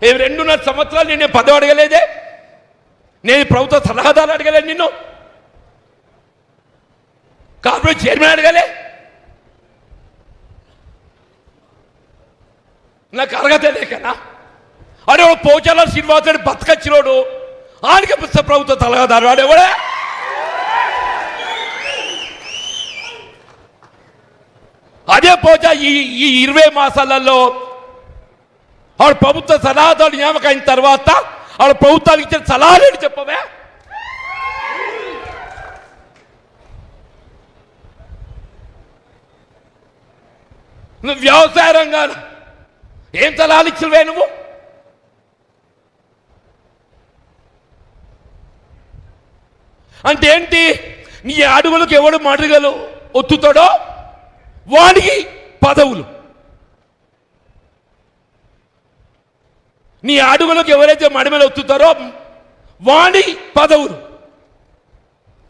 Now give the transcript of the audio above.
2.5 సంవత్సరాలు నేను పదవి అడగలేదే, నేను ప్రభుత్వ సలహాదారు అడగలేదు, నిన్ను కార్పొరేట్ చైర్మన్ అడగలే, నాకు అర్హత లేకనా? అరే పోచాల శ్రీనివాసుడు బతకచ్చినోడు ఆడికి ప్రభుత్వ సలహాదారు ఆడేవాడే. అదే పోచా ఈ 20 మాసాలలో ఆవిడ ప్రభుత్వ సలహాదారు నియామకం అయిన తర్వాత ఆవిడ ప్రభుత్వానికి ఇచ్చిన సలహాలు చెప్పవే? నువ్వు వ్యవసాయ రంగాలు ఏం సలహాలు ఇచ్చినవే నువ్వు? అంటే ఏంటి? నీ అడుగులకు ఎవడు మడుగలు ఒత్తుతాడో వాడికి పదవులు, నీ అడుగులకు ఎవరైతే మడిమలు ఒత్తుతారో వాడి పదవులు.